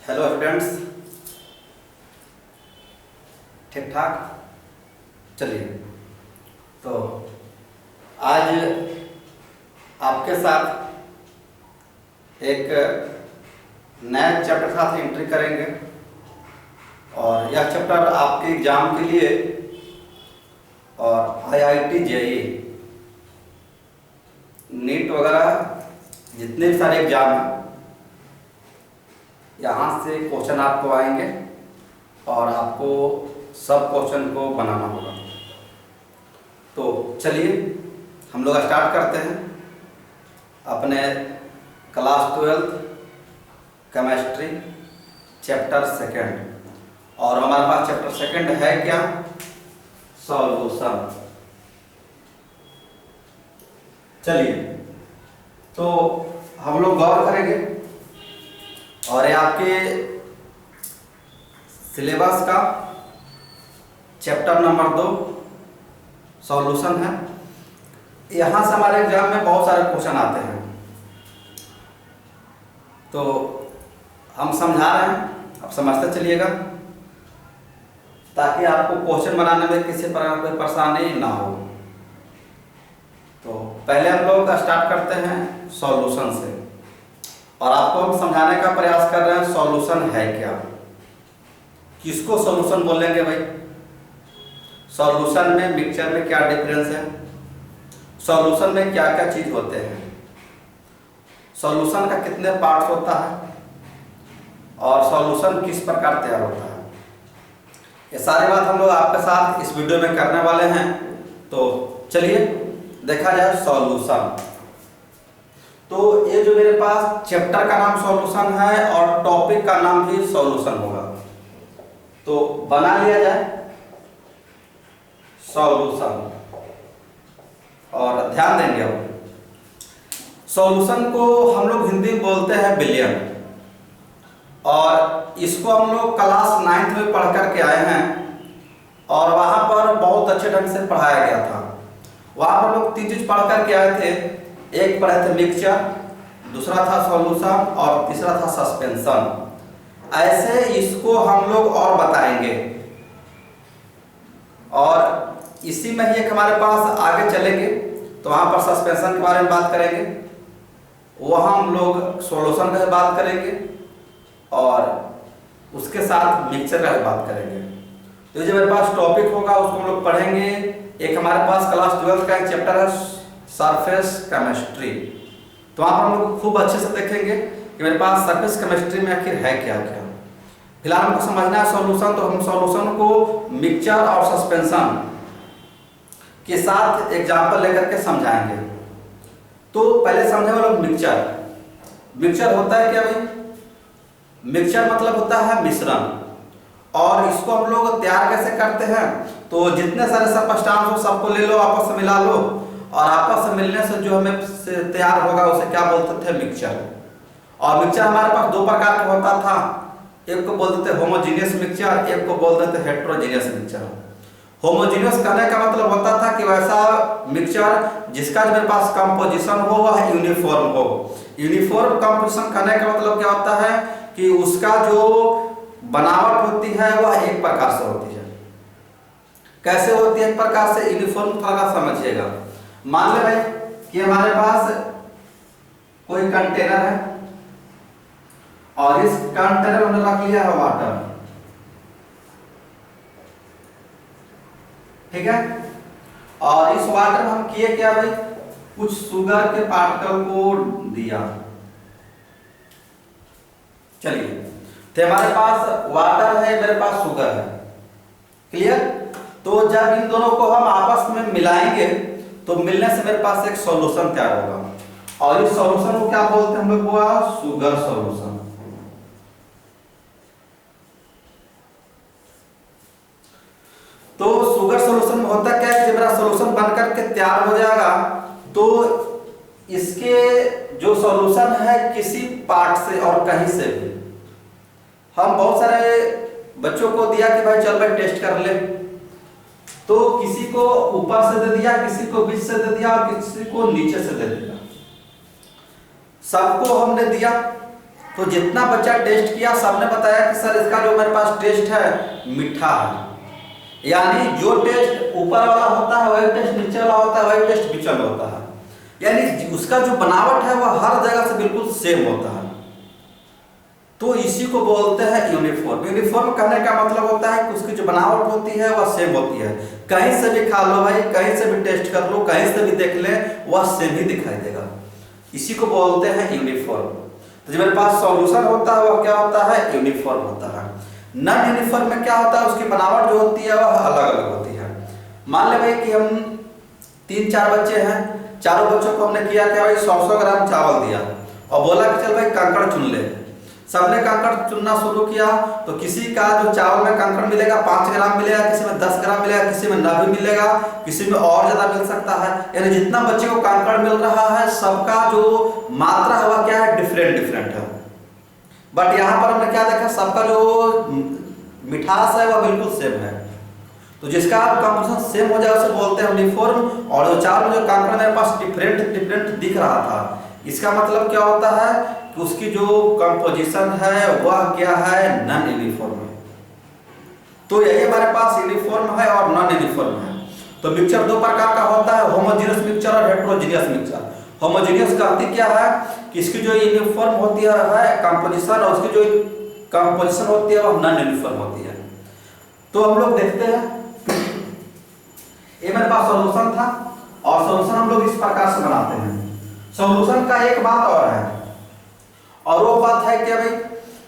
Hello students, ठीक ठाक। चलिए, तो आज आपके साथ एक नए चैप्टर के साथ एंट्री करेंगे और यह चैप्टर आपके एग्जाम के लिए और आईआईटी जेईई नीट वगैरह जितने भी सारे एग्जाम हैं यहाँ से क्वेश्चन आपको आएंगे और आपको सब क्वेश्चन को बनाना होगा। तो चलिए हम लोग स्टार्ट करते हैं अपने क्लास 12 केमिस्ट्री चैप्टर सेकंड। और हमारे पास चैप्टर सेकंड है क्या? सॉल्यूशन। चलिए, तो हम लोग गौर करेंगे और ये आपके सिलेबस का चैप्टर नंबर 2 सॉल्यूशन है। यहाँ से हमारे एग्जाम में बहुत सारे क्वेश्चन आते हैं, तो हम समझा रहे हैं, आप समझते चलिएगा ताकि आपको क्वेश्चन बनाने में किसी प्रकार कोई परेशानी ना हो। तो पहले हम लोग स्टार्ट करते हैं सॉल्यूशन से और आपको हम समझाने का प्रयास कर रहे हैं सॉल्यूशन है क्या, किसको सॉल्यूशन बोलेंगे भाई, सॉल्यूशन में मिक्सचर में क्या डिफरेंस है, सॉल्यूशन में क्या क्या चीज होते हैं, सॉल्यूशन का कितने पार्ट्स होता है और सॉल्यूशन किस प्रकार तैयार होता है, ये सारी बात हम लोग आपके साथ इस वीडियो में करने वाले हैं। तो चलिए देखा जाए सॉल्यूशन। तो ये जो मेरे पास चैप्टर का नाम सॉल्यूशन है और टॉपिक का नाम भी सॉल्यूशन होगा, तो बना लिया जाए सॉल्यूशन। और ध्यान देंगे, अब सॉल्यूशन को हम लोग हिंदी में बोलते हैं विलयन, और इसको हम लोग क्लास 9th में पढ़ करके आए हैं और वहां पर बहुत अच्छे ढंग से पढ़ाया गया था। वहां पर लोग 3 चीज पढ़ करके आए थे, एक पढ़े थे मिक्सचर, दूसरा था सॉल्यूशन और तीसरा था सस्पेंशन। ऐसे इसको हम लोग और बताएंगे और इसी में ही एक हमारे पास आगे चलेंगे तो वहां पर सस्पेंशन के बारे में बात करेंगे, वहां हम लोग सॉल्यूशन का बात करेंगे और उसके साथ मिक्सचर का बात करेंगे। तो जो मेरे पास टॉपिक होगा उसको हम लोग पढ़ेंगे। एक हमारे पास क्लास 12 का एक चैप्टर है सरफेस केमिस्ट्री, तो वहाँ पर हम लोग खूब अच्छे से देखेंगे कि मेरे पास सरफेस केमिस्ट्री में आखिर है क्या क्या। फिलहाल हमको समझना है सॉल्यूशन, तो हम सॉल्यूशन को मिक्सचर और सस्पेंशन के साथ एग्जाम्पल लेकर के समझाएंगे। तो पहले समझे हम लोग मिक्सचर। मिक्सचर होता है क्या भाई? मिक्सचर मतलब होता है मिश्रण, और इसको हम लोग तैयार कैसे करते हैं? तो जितने सारे सब्सटेंस हो सबको ले लो, आपस में मिला लो और आपस में मिलने से जो हमें तैयार होगा उसे क्या बोलते थे? मिक्सचर। और मिक्सचर हमारे पास 2 प्रकार का होता था, एक को बोलते थे होमोजेनियस मिक्सचर, एक को बोलते थे हेटेरोजेनियस मिक्सचर। होमोजेनियस कहने का मतलब होता था कि वैसा मिक्सचर जिसका जो मेरे पास कंपोजिशन हो वह यूनिफॉर्म हो। यूनिफॉर्म कंपोजिशन कहने का मतलब क्या होता है कि उसका जो बनावट होती है वह एक प्रकार से होती है। कैसे होती है? एक प्रकार से यूनिफॉर्म, थोड़ा समझिएगा। मान ले भाई कि हमारे पास कोई कंटेनर है और इस कंटेनर में रख लिया है वाटर, ठीक है? और इस वाटर में हम किए क्या भाई? कुछ शुगर के पार्टिकल को दिया। चलिए, तो हमारे पास वाटर है, मेरे पास शुगर है, क्लियर? तो जब इन दोनों को हम आपस में मिलाएंगे तो मिलने से मेरे पास एक सॉल्यूशन तैयार होगा और इस सॉल्यूशन को क्या बोलते हैं हम लोग? हुआ शुगर सॉल्यूशन। तो शुगर सॉल्यूशन में होता क्या है कि मेरा सॉल्यूशन बनकर के तैयार हो जाएगा तो इसके जो सॉल्यूशन है किसी पार्ट से और कहीं से भी, हम बहुत सारे बच्चों को दिया कि भाई चल भाई टेस्ट कर ले, तो किसी को ऊपर से दे दिया, किसी को बीच से दे दिया और किसी को नीचे से दे दिया। सबको हमने दिया तो जितना बच्चा टेस्ट किया सबने बताया कि सर इसका जो मेरे पास टेस्ट है मीठा है। यानी जो टेस्ट ऊपर वाला होता है वही टेस्ट नीचे वाला होता है, वही टेस्ट बीच में होता है। यानी उसका जो बनावट है वह हर जगह से बिल्कुल सेम होता है। तो इसी को बोलते हैं यूनिफॉर्म। यूनिफॉर्म कहने का मतलब होता है कि उसकी जो बनावट होती है वह सेम होती है। कहीं से भी खा लो भाई, कहीं से भी टेस्ट कर लो, कहीं से भी देख ले, वह सेम ही दिखाई देगा। इसी को बोलते हैं यूनिफॉर्म। तो जो मेरे पास सॉल्यूशन होता है वह क्या होता है, यूनिफॉर्म होता है। नॉन यूनिफॉर्म में क्या होता है, उसकी बनावट जो होती है वह अलग अलग होती है। मान ले भाई कि हम 3-4 बच्चे हैं, चारों बच्चों को हमने किया क्या भाई 100-100 ग्राम चावल दिया और बोला कि चल भाई कंकड़ चुन ले। सबने कंकड़ चुनना शुरू किया तो किसी का जो चावल में कंकड़ मिलेगा 5 ग्राम मिलेगा, किसी में 10 ग्राम मिलेगा, किसी में ना भी मिलेगा, किसी में और ज्यादा मिल सकता है। यानी जितना बच्चे को कंकड़ मिल रहा है सबका जो मात्रा है वह क्या है, डिफरेंट है। बट यहाँ पर हमने क्या देखा, सबका जो मिठास है वह बिल्कुल सेम है। तो जिसका कंपोजिशन सेम हो जाए उसे बोलते हैं यूनिफॉर्म। और जो चावल में जो कंकड़ मेरे पास डिफरेंट दिख रहा था, इसका मतलब क्या होता है कि उसकी जो कंपोजिशन है वह क्या है, नॉन यूनिफॉर्म है। तो यही हमारे पास यूनिफॉर्म है और नॉन यूनिफॉर्म है। तो मिक्सचर 2 प्रकार का होता है, होमोजेनियस मिक्सचर और हेटेरोजेनियस मिक्सचर। होमोजेनियस कहती क्या है कि इसकी जो यूनिफॉर्म होती है कंपोजिशन, और उसकी जो कंपोजिशन होती है वह नॉन यूनिफॉर्म होती है। तो हम लोग देखते हैं, ये मेरे पास सॉल्यूशन था और सॉल्यूशन हम लोग इस प्रकार से बनाते हैं। सॉल्यूशन का एक बात और है, और वो बात है क्या भाई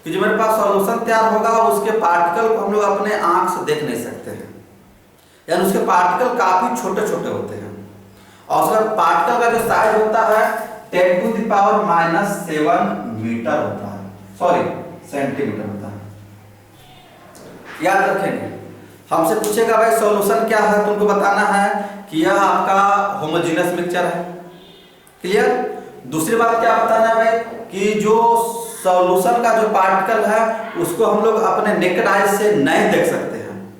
कि जो मेरे पास सॉल्यूशन तैयार होगा उसके पार्टिकल को हम लोग अपने आंख से देख नहीं सकते हैं। यानी उसके पार्टिकल काफी छोटे छोटे होते हैं और उसका पार्टिकल का जो साइज होता है 10⁻⁻7 मीटर होता है, सॉरी सेंटीमीटर होता है। याद रखेंगे, हमसे पूछेगा भाई सॉल्यूशन क्या है, तुमको बताना है कि यह आपका होमोजेनियस मिक्सचर है। क्लियर। दूसरी बात क्या बताना है भाई कि जो सॉल्यूशन का जो पार्टिकल है उसको हम लोग अपने नेकेड आई से नहीं देख सकते हैं।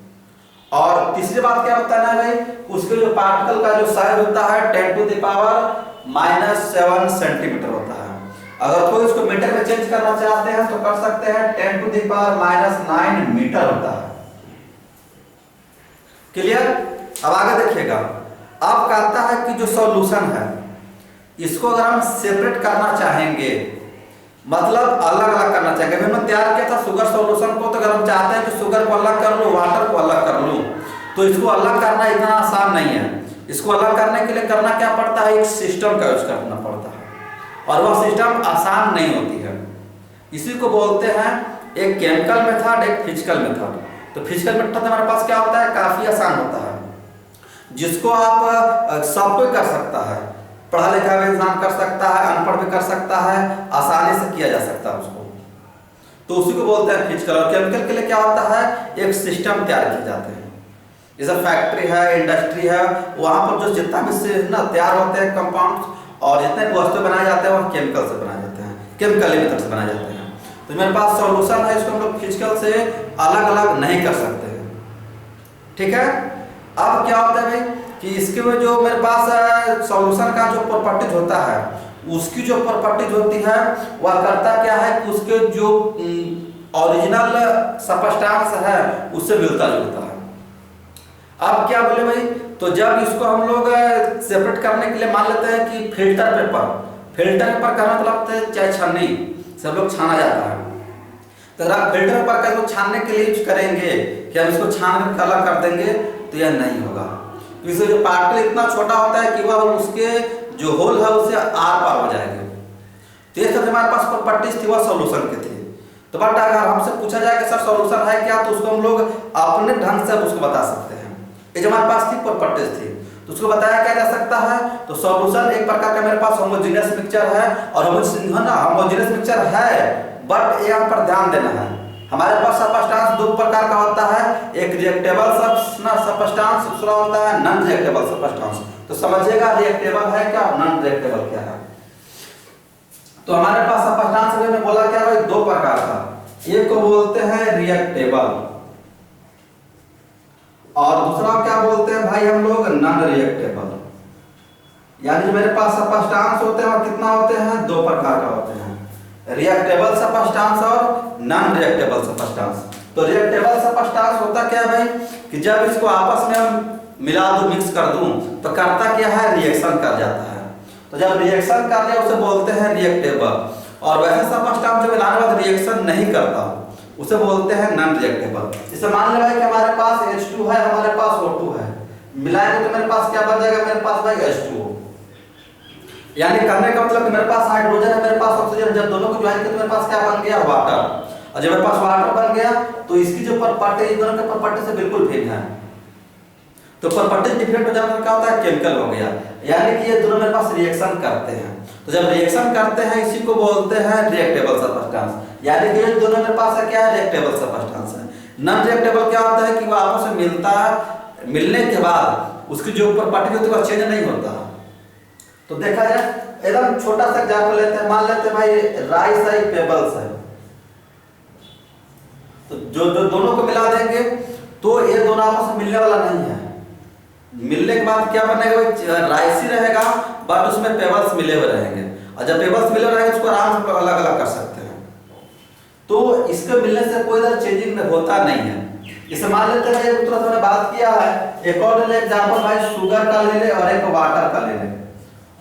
और तीसरी बात क्या बताना है भाई, उसके जो पार्टिकल का जो साइज होता है 10⁻⁻7 सेंटीमीटर होता है। अगर कोई इसको मीटर में चेंज करना चाहते हैं तो कर सकते हैं, 10⁻⁹ मीटर होता है। क्लियर। अब आगे देखिएगा, अब कहता है कि जो सॉल्यूशन है इसको अगर हम सेपरेट करना चाहेंगे, मतलब अलग अलग करना चाहेंगे। हमने तैयार किया था शुगर सॉल्यूशन को, तो अगर हम चाहते हैं कि शुगर को अलग कर लूं, वाटर को अलग कर लूं, तो इसको अलग करना इतना आसान नहीं है। इसको अलग करने के लिए करना क्या पड़ता है, एक सिस्टम का यूज करना पड़ता है और वह सिस्टम आसान नहीं होती है। इसी को बोलते हैं एक केमिकल मेथड, एक फिजिकल मेथड। तो फिजिकल मेथड हमारे पास क्या होता है, काफी आसान होता है, जिसको आप सब कोई कर सकता है, पढ़ा लिखा भी इंसान कर सकता है, अनपढ़ भी कर सकता है, आसानी से किया जा सकता है उसको। तो उसी को बोलते हैं फिजिकल। और केमिकल के लिए क्या होता है, एक सिस्टम तैयार किए जाते हैं। जैसे फैक्ट्री है, इंडस्ट्री है, वहां पर जो जितना भी ना तैयार होते हैं कंपाउंड और जितने वस्तु बनाए जाते हैं वह केमिकल से बनाए जाते हैं, केमिकल मेथड से बनाए जाते हैं। तो मेरे पास सॉल्यूशन है, इसको हम लोग फिजिकल से अलग अलग नहीं कर सकते हैं। ठीक है। अब क्या होता है भाई कि इसके में जो मेरे पास सॉल्यूशन का जो प्रॉपर्टीज होता है, उसकी जो प्रॉपर्टीज होती है वह करता क्या है कि उसके जो ओरिजिनल सबस्टेंस है उससे मिलता जुलता है। अब क्या बोले भाई, तो जब इसको हम लोग सेपरेट करने के लिए मान लेते हैं कि फिल्टर पेपर का मतलब चाहे छन्नी सब लोग छाना जाता है। तो अगर आप फिल्टर पेपर का छानने के लिए यूज करेंगे कि हम इसको छान कर अलग कर देंगे, तो यह नहीं होगा। इससे जो पार्टिकल इतना छोटा होता है कि वह उसके जो होल है उससे आर पार हो जाएंगे। तो ये सब हमारे पास प्रॉपर्टीज थी वह सॉल्यूशन के थे। तो बट अगर हमसे पूछा जाए कि सर सॉल्यूशन है क्या, तो उसको हम लोग अपने ढंग से उसको बता सकते हैं। ये जो हमारे पास थी प्रॉपर्टीज थी, तो उसको बताया क्या जा सकता है। तो सॉल्यूशन एक प्रकार का मेरे पास होमोजेनियस मिक्सचर है, और होमोजेनियस मिक्सचर है, बट यहाँ पर ध्यान देना है, हमारे पास सबस्टेंस 2 प्रकार का होता है, एक रिएक्टेबल सबस्टेंस, दूसरा होता है नॉन रिएक्टेबल सबस्टेंस। तो समझिएगा रिएक्टेबल है क्या, नॉन रिएक्टेबल क्या है। तो हमारे पास सबस्टेंस में बोला क्या भाई 2 प्रकार का, एक को बोलते हैं रिएक्टेबल और दूसरा क्या बोलते हैं भाई हम लोग नॉन रिएक्टेबल। यानी जो मेरे पास सबस्टेंस होते हैं वो कितना होते हैं, 2 प्रकार का होते हैं, रिएक्टेबल सब्सटेंस और नॉन रिएक्टेबल सब्सटेंस। तो रिएक्टेबल सब्सटेंस होता क्या है भाई कि जब इसको आपस में हम मिला दूं, मिक्स कर दूं, तो करता क्या है, रिएक्शन कर जाता है। तो जब रिएक्शन कर लिया उसे बोलते हैं रिएक्टेबल। और वैसे सब्सटेंस जो मिलाने के बाद रिएक्शन नहीं करता उसे बोलते हैं नॉन रिएक्टेबल। जैसे मान लें भाई कि हमारे पास H2 है, हमारे पास O2 है, मिलाएंगे तो मेरे पास क्या बन जाएगा, मेरे पास भाई H2O। यानी कहने का मतलब कि मेरे पास हाइड्रोजन है, मेरे पास ऑक्सीजन, जब दोनों को ज्वाइन किया तो मेरे पास क्या बन गया, वाटर। और जब मेरे पास वाटर बन गया तो इसकी जो प्रॉपर्टी है दोनों के प्रॉपर्टी से बिल्कुल भिन्न है। तो प्रॉपर्टी डिफरेंट हो जाने पर क्या होता है, केमिकल हो गया। यानी कि ये दोनों मेरे पास रिएक्शन करते हैं। तो जब रिएक्शन करते हैं इसी को बोलते हैं रिएक्टेबल सब्सटेंस। यानी कि ये दोनों मेरे पास क्या है, रिएक्टेबल सब्सटेंस है। नॉन रिएक्टेबल क्या होता है कि वो आपस में मिलता है, मिलने के बाद उसकी जो प्रॉपर्टी होती है वो चेंज नहीं होता। तो देखा जाए एकदम छोटा सा एग्जांपल लेते हैं, मान लेते हैं भाई राइस है, पेबल्स है। तो जो दोनों को मिला देंगे तो ये दोनों आपस में मिलने वाला नहीं है। मिलने के बाद क्या बनेगा, राइस ही रहेगा बट उसमें पेबल्स मिले हुए रहेंगे। और जब पेबल्स मिले रहेंगे उसको आराम से अलग अलग कर सकते हैं। तो इसके मिलने से कोई तरह चेंजिंग होता नहीं है। जैसे मान लेते हैं एक तुरंत हमने बात किया है, एक और ले एग्जांपल भाई शुगर का ले ले और एक वाटर का ले ले।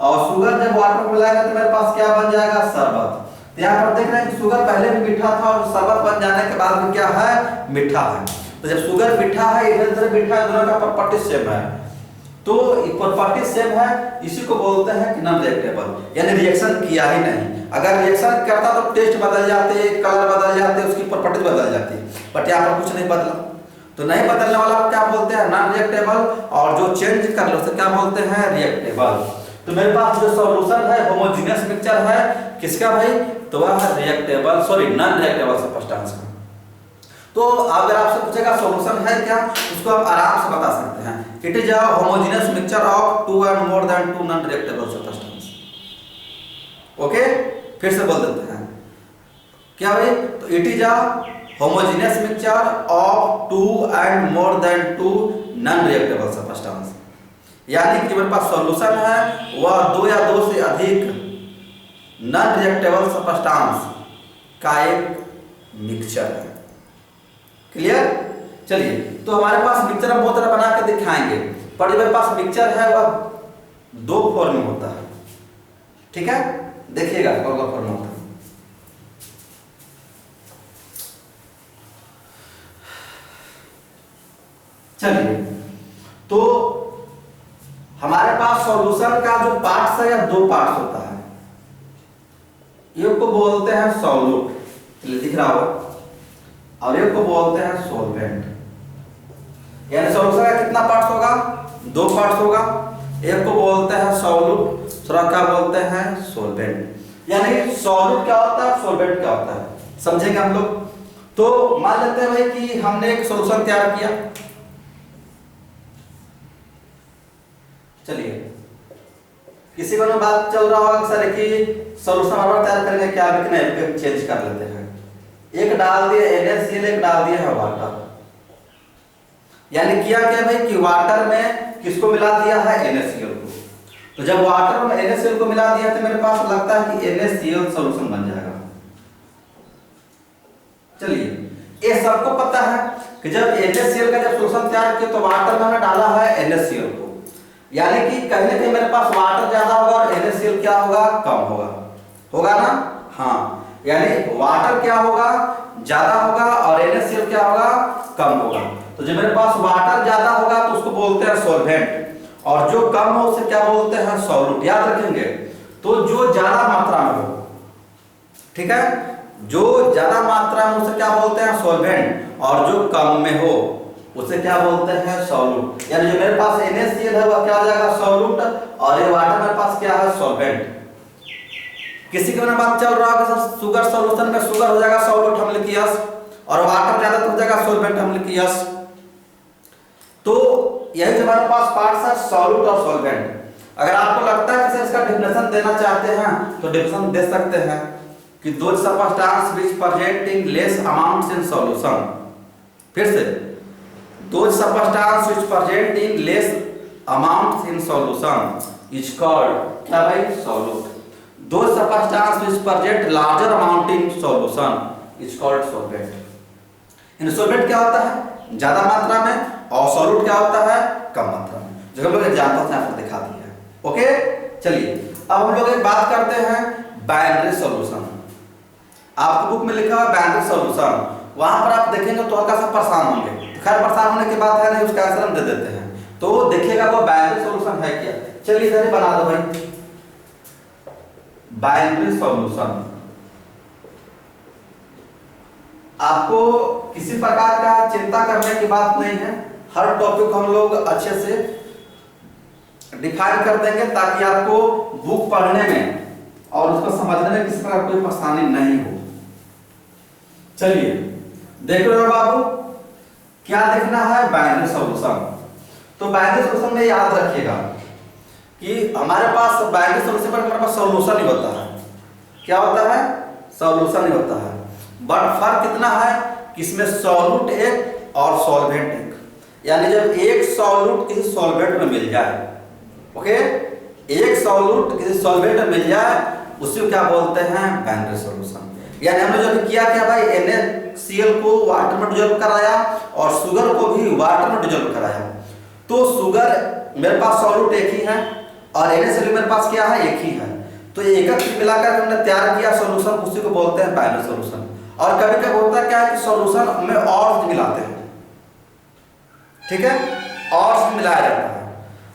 और शुगर जब वाटर को मिलाएगा तो मेरे पास क्या बन जाएगा, शरबत। तो यहाँ पर देख रहे हैं कि शुगर पहले भी मीठा था और शरबत बन जाने के बाद भी क्या है, मीठा है। तो जब शुगर मीठा है, इधर मीठा है, दोनों का प्रॉपर्टी सेम है। तो प्रॉपर्टी सेम है, इसी को बोलते हैं कि नॉन रिएक्टेबल, यानी रिएक्शन किया ही नहीं। अगर रिएक्शन करता तो टेस्ट बदल जाते, कलर बदल जाते, उसकी प्रॉपर्टी बदल जाती, बट यहाँ पर कुछ नहीं बदला। तो नहीं बदलने वाला को क्या बोलते हैं, नॉन रिएक्टेबल। और जो चेंज कर लो उसे क्या बोलते हैं, रिएक्टेबल। तो मेरे पास जो सॉल्यूशन है होमोजेनियस मिक्सचर है किसका भाई, तो वह है रिएक्टेबल, सॉरी नॉन रिएक्टेबल सब्सटेंस का। तो अगर आपसे पूछेगा सॉल्यूशन है क्या, उसको आप आराम से बता सकते हैं, it is a homogeneous mixture of two and more than two non reactable substance. Okay, फिर से बोल देते हैं क्या भाई, तो it is a homogeneous mixture of two and more than two non reactable substance. यानी कि मेरे पास सॉल्यूशन है वह दो या दो से अधिक नॉन रिएक्टेबल सब्सटेंस का एक मिक्सचर है। क्लियर। चलिए, तो हमारे पास मिक्सचर हम बहुत तरह बना के दिखाएंगे, पर जो मेरे पास मिक्सचर है वह दो फॉर्म में होता है। ठीक है, देखिएगा कौन कौन फॉर्म में होता है। चलिए, तो हमारे पास सॉल्यूशन का जो पार्ट्स है या दो पार्ट्स होता है, एक को बोलते हैं सॉल्यूट, दिख रहा होगा, और एक को बोलते हैं सॉल्वेंट। यानी सॉल्यूशन का कितना पार्ट्स होगा, दो पार्ट्स होगा। एक को बोलते हैं सॉल्यूट, दूसरा क्या बोलते हैं, सॉल्वेंट। यानी सॉल्यूट क्या होता है, सॉल्वेंट क्या होता है, समझेंगे हम लोग। तो मान लेते हैं भाई कि हमने एक सॉल्यूशन तैयार किया। चलिए, किसी को ना बात चल रहा होगा सर कि सॉल्यूशन और तैयार करेंगे क्या, लेकिन चेंज कर लेते हैं। एक डाल दिया NaCl, एक डाल दिया है वाटर। यानी किया क्या भाई कि वाटर में किसको मिला दिया है, NaCl को। तो जब वाटर में NaCl को मिला दिया तो मेरे पास लगता है कि NaCl सॉल्यूशन बन जाएगा। चलिए, ये सबको पता है कि जब NaCl का जब सॉल्यूशन तैयार किया तो वाटर में हमने डाला है NaCl को। यानी कि कहने के मेरे पास वाटर ज्यादा होगा और NaCl क्या होगा, कम होगा, होगा ना। हाँ, यानी वाटर क्या होगा, ज्यादा होगा और NaCl क्या होगा, कम होगा। तो जब मेरे पास वाटर ज्यादा होगा तो उसको बोलते हैं सॉल्वेंट, और जो कम हो उसे क्या बोलते हैं, सॉल्यूट। याद रखेंगे। तो जो ज्यादा मात्रा में हो, ठीक है, जो ज्यादा मात्रा में उसे क्या बोलते हैं, सॉल्वेंट, और जो कम में हो उसे क्या बोलते हैं, सॉल्यूट। यानी जो मेरे पास NaCl है वह क्या हो जाएगा, सॉल्यूट, और ये वाटर मेरे पास क्या है, सॉल्वेंट। किसी के बात चल रहा है कि शुगर सॉल्यूशन में शुगर हो जाएगा सॉल्यूट, हम लिखिए यस, और वाटर ज्यादा तो हो जाएगा सॉल्वेंट, हम लिखिए यस। तो यही हमारे पास पार्ट्स है, सॉल्यूट और सॉल्वेंट। अगर आपको लगता है कि इसका डेफिनेशन देना चाहते हैं तो डेफिनेशन दे सकते हैं कि दो substance which present in less amounts in solution. फिर से, दो substance which present in less amounts in solution is called क्या भाई, सॉल्यूट। दो substance which present larger amount in solution is called solvent. In solvent क्या होता है ज्यादा मात्रा में और सॉल्यूट क्या होता है कम मात्रा में, जो हम लोग एग्जांपल यहाँ पर दिखा दिया है। ओके चलिए अब हम लोग एक बात करते हैं बाइनरी सॉल्यूशन। आपको बुक में लिखा हुआ बाइनरी सॉल्यूशन, वहां पर आप देखेंगे तो हल्का सा परेशान होंगे, खैर परेशान होने की बात है नहीं, उसका आंसर हम दे देते हैं। तो देखिएगा वो बाइनरी सॉल्यूशन है क्या। चलिए इधर ही बना दो भाई बाइनरी सॉल्यूशन। आपको किसी प्रकार का चिंता करने की बात नहीं है, हर टॉपिक हम लोग अच्छे से डिफाइन कर देंगे ताकि आपको बुक पढ़ने में और उसको समझने में किसी प्रकार कोई परेशानी नहीं हो। चलिए देख रहे हो बाबू क्या देखना है बाइनरी सॉल्यूशन। तो बाइनरी सॉल्यूशन में याद रखिएगा कि हमारे पास बाइनरी सॉल्यूशन पर हमारे पास सॉल्यूशन ही होता है। क्या होता है सॉल्यूशन ही होता है, बट फर्क कितना है कि इसमें सॉल्यूट एक और सॉल्वेंट एक, यानी जब एक सॉल्यूट किसी सॉल्वेंट में मिल जाए, ओके एक सॉल्यूट किसी सॉल्वेंट में मिल जाए उसी को क्या बोलते हैं बाइनरी सॉल्यूशन। यानी हमने जो किया क्या भाई NaCl को वाटर में डिसॉल्व कराया और शुगर को भी वाटर में डिसॉल्व कराया। तो शुगर मेरे पास सॉल्यूट एक ही है और NaCl मेरे पास क्या है एक ही है, तो एकत्र मिलाकर हमने तैयार किया सॉल्यूशन, उसी को बोलते हैं बाइनरी सॉल्यूशन। और कभी कभी होता है क्या है कि सॉल्यूशन में और मिलाते हैं, ठीक है और मिलाया जाता है।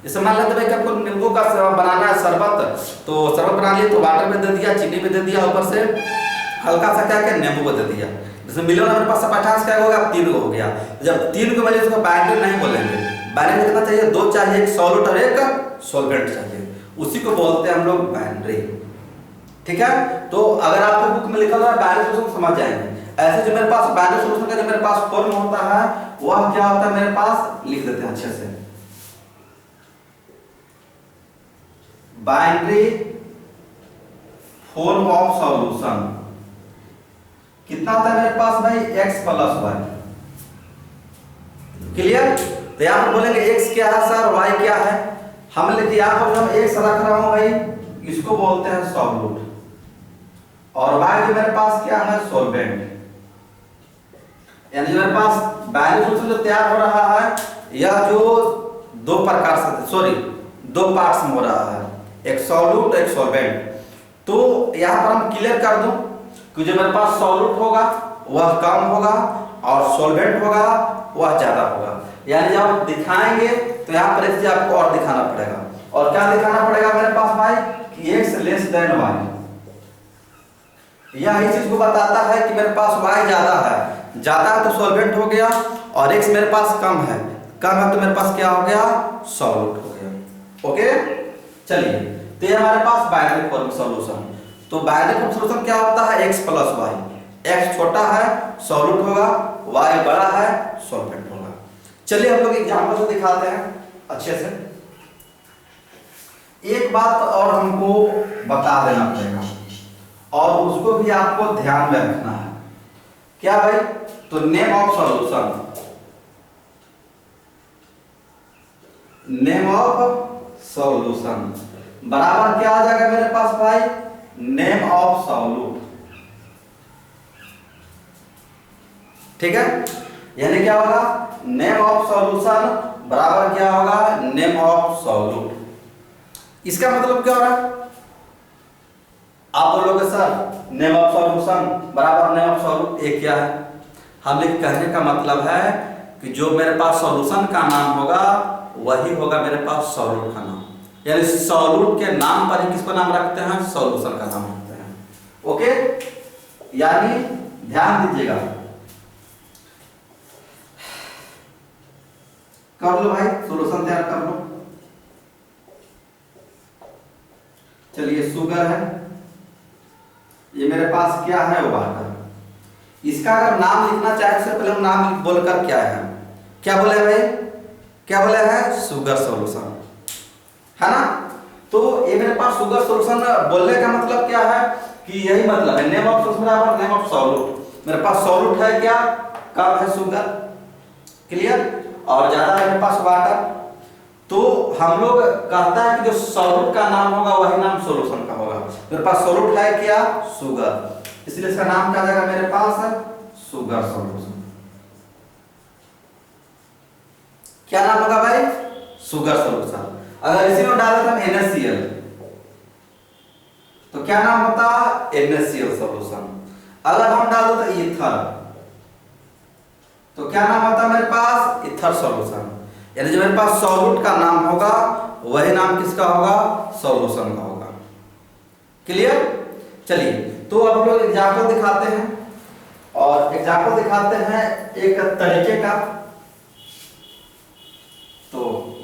जैसे मान लेते भाई कि आपको नींबू का बनाना है शरबत, तो शरबत बना लिए तो वाटर में दे दिया, चीनी में दे दिया, ऊपर से हल्का सा क्या क्या नींबू को दे दिया। जैसे मिलियन मेरे पास 50 क्या होगा 3 हो गया, जब 3 को वजह से बाइनरी नहीं बोलेंगे, बाइनरी कितना चाहिए 2 चाहिए, एक सॉल्यूट और एक सॉल्वेंट चाहिए, उसी को बोलते हैं हम लोग बाइनरी। ठीक है तो अगर आपको बुक में लिखा हुआ है बाइनरी सॉल्यूशन समझ जाएंगे। ऐसे जो मेरे पास बाइनरी सॉल्यूशन का जो मेरे पास फॉर्म होता है वह क्या होता है मेरे पास लिख देते हैं अच्छे से। बाइनरी फॉर्म ऑफ सॉल्यूशन कितना होता है मेरे पास भाई x + y। क्लियर। तो यहां पर बोलेंगे x क्या है सर y क्या है, हम लेके यहां पर हम x रख रहा हूं भाई, इसको बोलते हैं सॉल्यूट और y जो मेरे पास क्या है सॉल्वेंट। यानी जो मेरे पास बाइनरी सॉल्यूशन जो तैयार हो रहा है यह जो दो प्रकार से दो पार्ट्स में हो रहा है, एक सॉल्यूट एक सॉल्वेंट। तो यहां पर हम क्लियर कर दूं कि जो मेरे पास सॉल्यूट होगा वह कम होगा और सॉल्वेंट होगा वह ज्यादा होगा। यानी जब दिखाएंगे तो यहाँ पर एक आपको और दिखाना पड़ेगा, और क्या दिखाना पड़ेगा मेरे पास भाई कि x < y। यह इस चीज को बताता है कि मेरे पास y ज्यादा है तो सॉल्वेंट हो गया, और x मेरे पास कम है तो मेरे पास क्या हो गया सॉल्यूट हो गया। ओके चलिए तो ये हमारे पास बाइनरी फॉर्म सॉल्यूशन। तो बाइनरी फॉर्म सॉल्यूशन क्या होता है x + y, x छोटा है सॉल्यूट होगा, y बड़ा है सॉल्वेंट होगा। चलिए हम लोग एग्जांपल से दिखाते हैं अच्छे से। एक बात और हमको बता देना पड़ेगा और उसको भी आपको ध्यान में रखना है। क्या भाई तो name of solution, name of solution बराबर क्या आ जाएगा मेरे पास भाई नेम ऑफ सॉल्यूट। ठीक है यानी क्या होगा नेम ऑफ सॉल्यूशन बराबर क्या होगा नेम ऑफ सॉल्यूट। इसका मतलब क्या हो रहा है आप बोलोगे सर नेम ऑफ सॉल्यूशन बराबर नेम ऑफ सॉल्यूट एक क्या है। हम लोग कहने का मतलब है कि जो मेरे पास सॉल्यूशन का नाम होगा वही होगा मेरे पास सॉल्यूट का नाम, यानी सॉल्यूट के नाम पर ही किसको नाम रखते हैं सॉल्यूशन का नाम रखते हैं। ओके यानी ध्यान दीजिएगा, कर लो भाई सॉल्यूशन तैयार कर लो। चलिए शुगर है, ये मेरे पास क्या है वाटर। इसका अगर नाम लिखना चाहे उससे पहले हम नाम बोलकर क्या है, क्या बोले भाई क्या बोले हैं शुगर सॉल्यूशन है ना। तो ये मेरे पास शुगर सॉल्यूशन बोलने का मतलब क्या है कि यही मतलब है नेम ऑफ सॉल्यूशन बराबर नेम ऑफ सॉल्यूट। मेरे पास सॉल्यूट है क्या कम है शुगर, क्लियर, और ज्यादा है मेरे पास वाटर। तो हम लोग कहता है कि जो सॉल्यूट का नाम होगा वही नाम सॉल्यूशन का होगा। मेरे पास सॉल्यूट है क्या, शुगर, इसलिए इसका नाम क्या आ जाएगा मेरे पास शुगर सॉल्यूशन। क्या नाम होगा भाई, शुगर सॉल्यूशन। अगर इसी में डाल देते हम NaCl तो क्या नाम होता, NaCl सॉल्यूशन। अगर हम डाल देते ईथर तो क्या नाम होता मेरे पास, ईथर सॉल्यूशन। यानी जो मेरे पास सॉल्यूट का नाम होगा वही नाम किसका होगा, सॉल्यूशन का होगा। क्लियर। चलिए तो अब हम लोग एग्जाम्पल दिखाते हैं, और एग्जाम्पल दिखाते हैं एक तरीके का, तो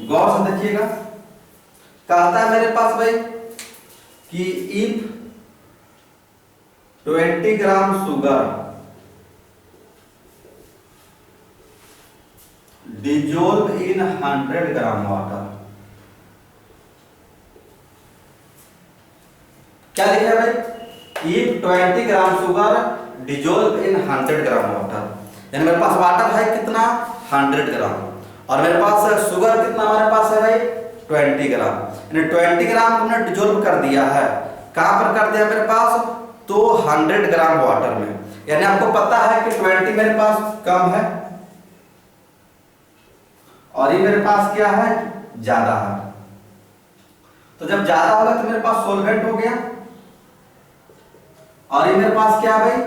गौर से देखिएगा। कहता है मेरे पास भाई कि if 20 gram sugar dissolve in 100 gram water. क्या लिखा है भाई, if 20 gram sugar dissolve in 100 gram water. यानी मेरे पास वाटर है कितना, 100 ग्राम, और मेरे पास शुगर कितना हमारे पास है भाई, 20 ग्राम। यानी 20 ग्राम हमने डिजोल्व कर दिया है, कहां पर कर दिया मेरे पास, तो 100 ग्राम वाटर में। यानी आपको पता है कि 20 मेरे पास कम है और ये मेरे पास क्या है, ज्यादा है। तो जब ज्यादा होगा तो मेरे पास सॉल्वेंट हो गया, और ये मेरे पास क्या है भाई,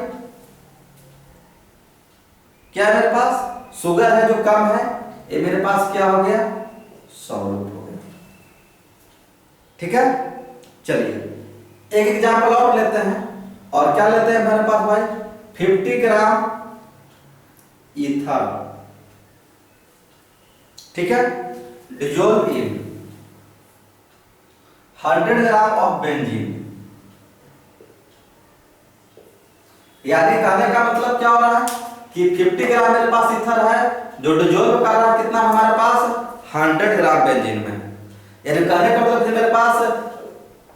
क्या है मेरे पास, शुगर है जो कम है, ये मेरे पास क्या हो गया, सॉल्यूट हो गया। ठीक है। चलिए एक एग्जांपल और लेते हैं, और क्या लेते हैं मेरे पास भाई, 50 ग्राम ईथर, ठीक है, dissolve in 100 gram of benzene. यानी कहने का मतलब क्या हो रहा है कि 50 ग्राम मेरे पास ईथर है जो डिजोल्व कर रहा है कितना हमारे पास, 100 ग्राम बेंजीन में। यानी कहने का मतलब मेरे पास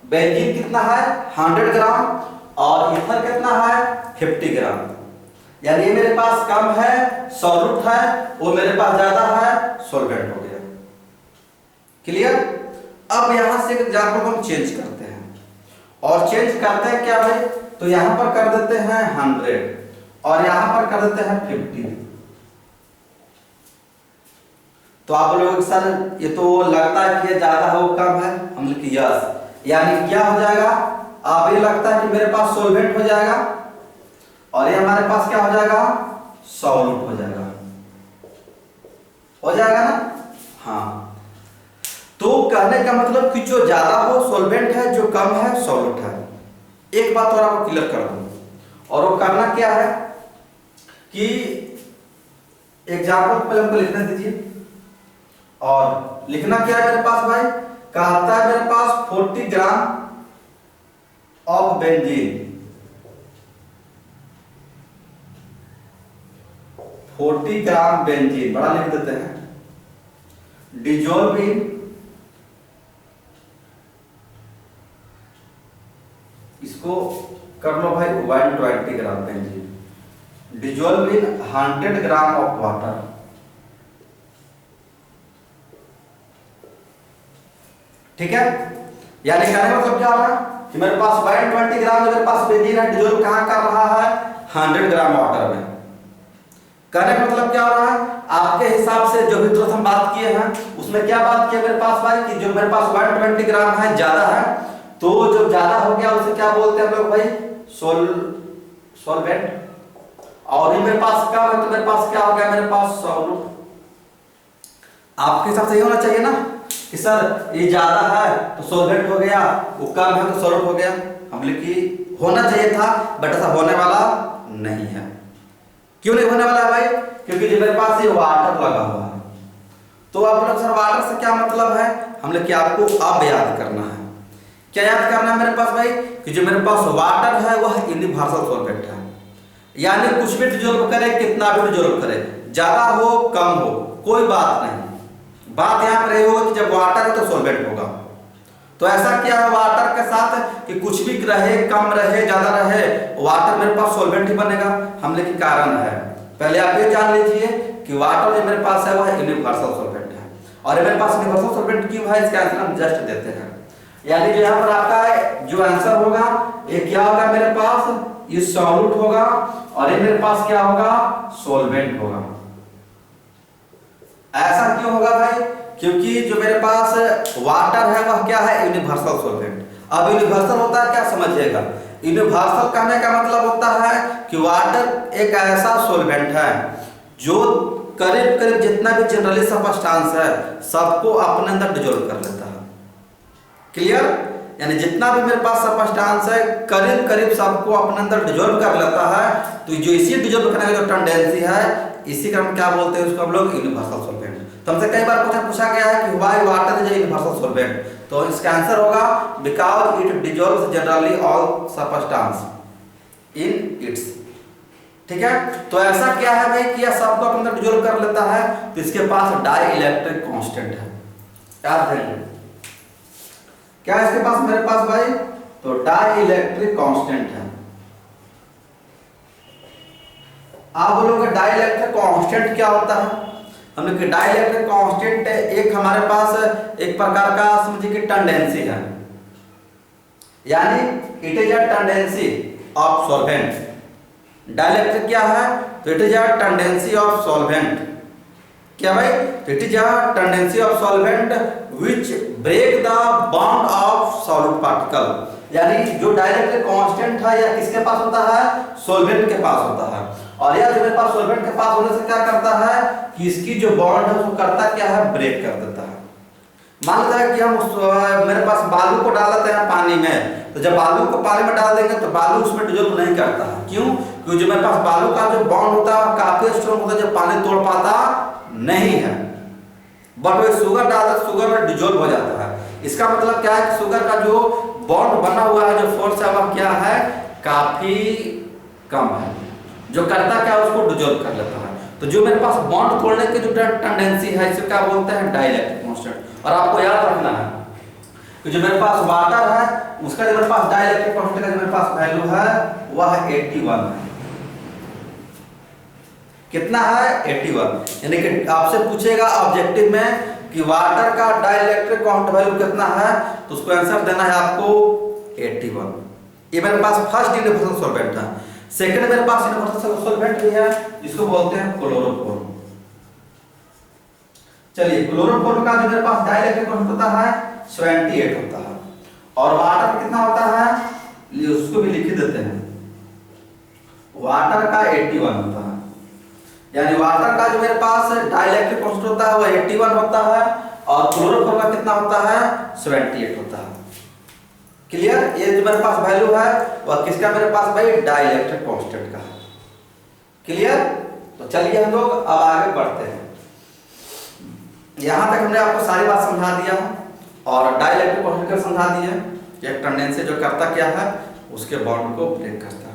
बेंजीन कितना है, 100 ग्राम, और ईथर कितना है, 50 ग्राम। यानी ये मेरे पास कम है, सॉल्यूट है, वो मेरे पास ज्यादा है, सॉल्वेंट हो गया। क्लियर। अब यहां से एग्जांपल को हम चेंज करते हैं, और चेंज करते हैं क्या भाई, तो यहां पर कर देते हैं 100 और यहां पर कर देते हैं 50। तो आप लोग सर ये तो लगता है कि ये ज्यादा है वो कम है, हम लिख यस। यानी क्या हो जाएगा, अब ये लगता है कि मेरे पास सॉल्वेंट हो जाएगा, और ये हमारे पास क्या हो जाएगा, सॉल्यूट हो जाएगा, हो जाएगा ना। हाँ, तो कहने का मतलब कि जो ज्यादा हो सॉल्वेंट है, जो कम है सॉल्यूट है। एक बात और आपको क्लियर कर दूं, और वो करना क्या है कि एग्जाम्पल पहले हमको लिखने दीजिए, और लिखना क्या है मेरे पास भाई, कहता है मेरे पास 40 gram of benzene, 40 gram benzene बड़ा लिख देते हैं, डिजोल्व इन, इसको कर लो भाई 120 gram benzene, dissolve in 100 gram of water. ठीक है। यानी कहने का मतलब क्या हो रहा है कि मेरे पास 120 ग्राम मेरे पास बेंजीन है, डिजोल्व कहां कर रहा है, 100 ग्राम वाटर में। कहने का मतलब क्या हो रहा है, आपके हिसाब से जो भी तुरंत हम बात किए हैं उसमें क्या बात किया मेरे पास भाई, कि जो मेरे पास 120 ग्राम है ज्यादा है, तो जो ज्यादा हो गया उसे क्या बोलते हैं हम लोग भाई, सॉल्वेंट। और ये मेरे पास कम है तो मेरे पास क्या हो गया, मेरे पास सॉल्यूट। आपके हिसाब से ये होना चाहिए ना कि सर ये ज्यादा है तो सॉल्वेंट हो गया, वो कम है तो सॉल्यूट हो गया। हम लिखी होना चाहिए था, बट ऐसा होने वाला नहीं है। क्यों नहीं होने वाला है भाई, क्योंकि जो मेरे पास ये वाटर लगा हुआ है। तो आप लोग सर वाटर से क्या मतलब है, हम लोग क्या आपको अब याद करना है, क्या याद करना है मेरे पास भाई, कि जो मेरे पास वाटर है वह यूनिवर्सल सॉल्वेंट है। यानी कुछ भी डिजोल्व करे, कितना भी डिजोल्व करे, ज्यादा हो कम हो कोई बात नहीं, बात यहाँ पर यह होगा कि जब वाटर है तो सॉल्वेंट होगा। तो ऐसा क्या है वाटर के साथ कि कुछ भी रहे, कम रहे, ज्यादा रहे, वाटर मेरे पास सॉल्वेंट ही बनेगा। हम लेकिन कारण है, पहले आप ये जान लीजिए कि वाटर जो मेरे पास है वह यूनिवर्सल सॉल्वेंट है। और मेरे पास यूनिवर्सल सॉल्वेंट क्यों है, इसका आंसर हम जस्ट देते हैं। यानी जो यहाँ पर आपका जो आंसर होगा ये क्या होगा मेरे पास, ये सॉल्यूट होगा और ये मेरे पास क्या होगा, सॉल्वेंट होगा। ऐसा क्यों होगा भाई, क्योंकि जो मेरे पास वाटर है वह क्या है, यूनिवर्सल सॉल्वेंट। अब यूनिवर्सल होता है क्या समझिएगा, यूनिवर्सल कहने का मतलब होता है कि वाटर एक ऐसा सॉल्वेंट है जो करीब करीब जितना भी जनरली सबस्टांस है सबको अपने अंदर डिसॉल्व कर लेता है। क्लियर, यानी जितना भी मेरे पास सबस्टांस है करीब करीब सबको अपने अंदर डिसॉल्व कर लेता है। तो जो इसी डिसॉल्व करने का जो टेंडेंसी है इसी का हम क्या बोलते हैं, उसको हम लोग यूनिवर्सल सॉल्वेंट। तो हमसे कई बार क्वेश्चन पूछा गया है कि why water is universal solvent, तो इसका आंसर होगा because it dissolves generally all substance in its. ठीक है, तो ऐसा क्या है भाई कि यह सबको अपने अंदर डिसॉल्व कर लेता है, तो इसके पास डाई इलेक्ट्रिक कांस्टेंट है। याद रखिए क्या है इसके पास मेरे पास भाई, तो डाई इलेक्ट्रिक कांस्टेंट है। आप बोलोगे डाई इलेक्ट्रिक कांस्टेंट क्या होता है, हमने कि डाई इलेक्ट्रिक कांस्टेंट एक हमारे पास एक प्रकार का समझिए कि टेंडेंसी है, यानी it is a tendency of solvent. Dielectric क्या है, तो it is a tendency of solvent. क्या भाई, it is a tendency of solvent which break the bond of solid particle. यानी जो डाइलेक्ट्रिक कांस्टेंट है यह किसके पास होता है, सॉल्वेंट के पास होता है। और यह जो मेरे पास सॉल्वेंट के पास होने से क्या करता है कि इसकी जो बॉन्ड है उसको करता क्या है, ब्रेक कर देता है। मान लीजिए कि हम मेरे पास बालू को डाल देते हैं पानी में, तो जब बालू को पानी में डाल देंगे तो बालू उसमें डिसॉल्व नहीं करता है। क्यों, क्योंकि जो मेरे पास बालू का जो बॉन्ड होता है काफी स्ट्रॉन्ग होता है, जो पानी तोड़ पाता नहीं है। बट वो शुगर डालते शुगर में डिसॉल्व हो जाता है। इसका मतलब क्या है कि शुगर का जो बॉन्ड बना हुआ है, जो फोर्स है वह क्या है, काफी कम है, जो करता क्या उसको डिसॉल्व कर लेता है। तो जो मेरे पास बॉन्ड तोड़ने की जो टेंडेंसी है इसे क्या बोलते हैं, डाइलेक्ट्रिक कांस्टेंट। और आपको याद रखना है कि जो मेरे पास वाटर है उसका जो मेरे पास डाइलेक्ट्रिक कांस्टेंट का जो मेरे पास वैल्यू है वह 81 है। कितना है, 81। यानी कि आपसे पूछेगा ऑब्जेक्टिव में कि वाटर का डाइलेक्ट्रिक कांस्टेंट वैल्यू कितना है, तो उसको आंसर देना है आपको 81। ये मेरे पास फर्स्ट यूनिवर्सल सॉल्वेंट है। सेकंड मेरे पास यूनिवर्सल सॉल्वेंट भी है जिसको बोलते हैं क्लोरोफॉर्म। चलिए क्लोरोफॉर्म का जो मेरे पास डाइलेक्ट्रिक कांस्टेंट होता है 78 होता है, और वाटर का कितना होता है उसको भी लिख देते हैं, वाटर का 81 होता है। यानी वाटर का जो मेरे पास डाइलेक्ट्रिक कांस्टेंट होता है वह 81 होता है, और क्लोरोफॉर्म का कितना होता है 78 होता है। क्लियर, ये जो मेरे पास वैल्यू है वह किसका मेरे पास भाई, डाइलेक्ट्रिक कांस्टेंट का। क्लियर, तो चलिए हम लोग अब आगे बढ़ते हैं। यहां तक हमने आपको सारी बात समझा दिया है और डाइलेक्ट्रिक कांस्टेंट का समझा दिया कि एक टेंडेंसी जो करता क्या है उसके बॉन्ड को ब्रेक करता है।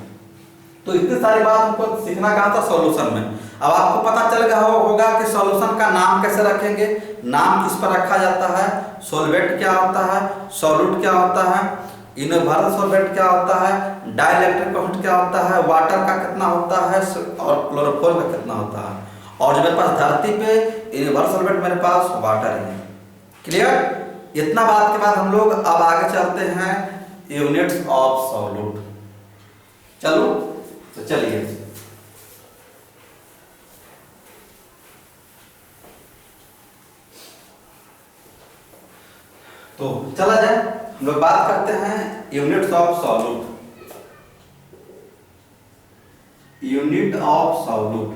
तो इतनी सारी बात हमको सीखना कहा था सॉल्यूशन में। अब आपको पता चल गया होगा कि सॉल्यूशन का नाम कैसे रखेंगे, नाम किस पर रखा जाता है, सॉल्वेंट क्या होता है, सॉल्यूट क्या होता है, यूनिवर्सल सॉल्वेंट क्या होता है, डाइलेक्ट्रिक कांस्टेंट क्या होता है, वाटर का कितना होता है और क्लोरोफॉर्म का कितना होता है। और जो मेरे पास धरती पे यूनिवर्सल सॉल्वेंट मेरे पास वाटर है। क्लियर, इतना बात के बाद हम लोग अब आगे चलते हैं यूनिट्स ऑफ सॉल्यूट। चलो तो चलिए तो चला जाए हम लोग बात करते हैं units of solute. Unit of solute,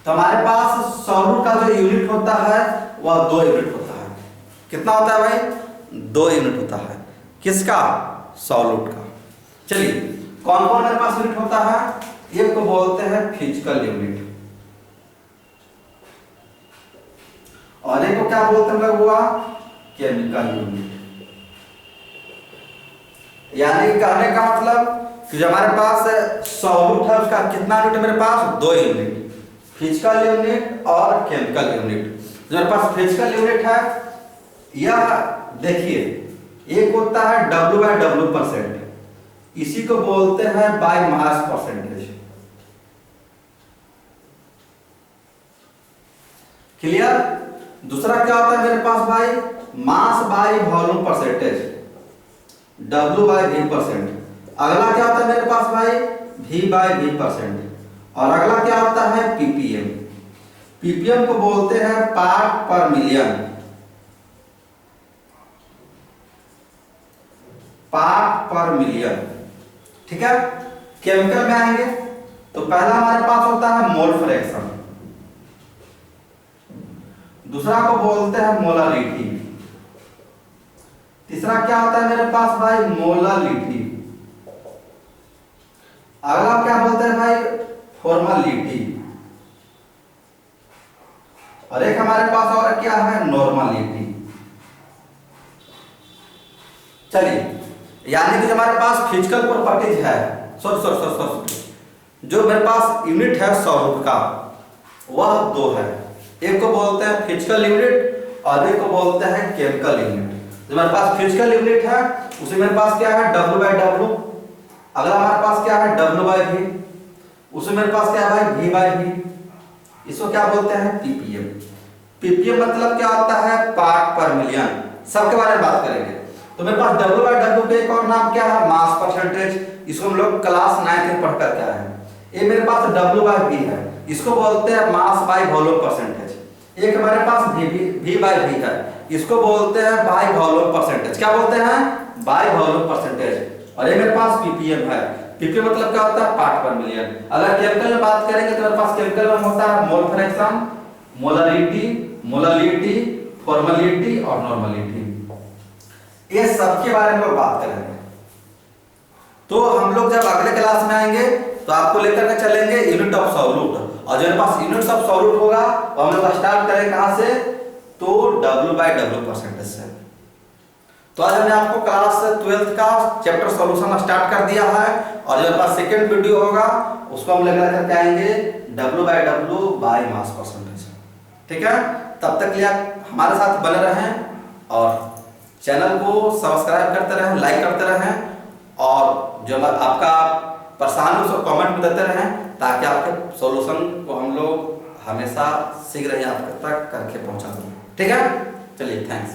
तो हमारे पास सॉल्यूट का जो यूनिट होता है वह 2 यूनिट होता है। कितना होता है भाई, 2 यूनिट होता है। किसका, सॉल्यूट का। चलिए कौन कौन मेरे पास यूनिट होता है, एक को बोलते हैं फिजिकल यूनिट और एक को क्या बोलते हैं हम लोग, हुआ केमिकल यूनिट। यानी कहने का मतलब कि जो हमारे पास सॉल्यूट है उसका कितना यूनिट है मेरे पास, 2 यूनिट, फिजिकल यूनिट और केमिकल यूनिट। जो मेरे पास फिजिकल यूनिट है यह देखिए एक होता है W/W%, इसी को बोलते हैं बाय मास परसेंटेज। क्लियर, दूसरा क्या होता है मेरे पास भाई, mass by volume percentage. W/V%। अगला क्या होता है मेरे पास भाई, V/V%। और अगला क्या होता है, ppm। ppm को बोलते हैं पार्ट पर मिलियन, पार्ट पर मिलियन। ठीक है। केमिकल में आएंगे तो पहला हमारे पास होता है मोल फ्रैक्शन, दूसरा को बोलते हैं मोलारिटी, तीसरा क्या होता है मेरे पास भाई, मोलालिटी। अगला क्या बोलते हैं भाई, फॉर्मालिटी। और एक हमारे पास और क्या है, नॉर्मालिटी। चलिए, यानी कि हमारे पास फिजिकल प्रॉपर्टीज है, जो मेरे पास यूनिट है सॉल्यूट का, वह दो है। एक को बोलते हैं फिजिकल यूनिट और एक को बोलते हैं केमिकल यूनिट। जो मेरे पास फिजिकल यूनिट है उसे मेरे पास क्या है, W/W। अगला हमारे पास क्या है, W/V। उसे मेरे पास क्या है भाई, V/V। इसको क्या बोलते हैं, ppm। ppm मतलब क्या होता है, पार्ट पर मिलियन। सबके बारे में बात करेंगे। तो मेरे पास W/W के एक और नाम क्या है, मास परसेंटेज। इसको हम लोग क्लास 9 में पढ़ कर क्या है। ये मेरे पास W/V है, इसको बोलते हैं मास बाय वॉल्यूम परसेंटेज। एक हमारे पास V/V है, इसको बोलते हैं बाय वॉल्यूम परसेंटेज। क्या बोलते हैं, बाय वॉल्यूम परसेंटेज। और ये मेरे पास ppm है। ppm मतलब क्या होता है, पार्ट पर मिलियन। अगर केमिकल में बात करेंगे तो मेरे पास केमिकल में होता है mole fraction, molarity, molality, formality और नॉर्मालिटी। ये सब के बारे में लोग बात करेंगे। तो हम लोग जब अगले क्लास में आएंगे तो आपको लेकर के चलेंगे यूनिट ऑफ सॉल्यूट। और जब पास यूनिट ऑफ सॉल्यूट होगा तो हम लोग स्टार्ट करेंगे कहां से, तो W/W परसेंटेज से। तो आज हमने आपको क्लास 12th का चैप्टर सॉल्यूशन स्टार्ट कर दिया है। और जब पास सेकंड वीडियो होगा उसको हम लेकर करके आएंगे W/W बाय मास परसेंटेज। ठीक है। तब तक के लिए आप हमारे साथ बने रहें और चैनल को सब्सक्राइब करते रहें, लाइक करते रहें, और जो आपका परेशानी उसको कमेंट में देते रहें, ताकि आपके सॉल्यूशन को हम लोग हमेशा शीघ्र ही आप तक करके पहुंचा दें। ठीक है। चलिए, थैंक्स।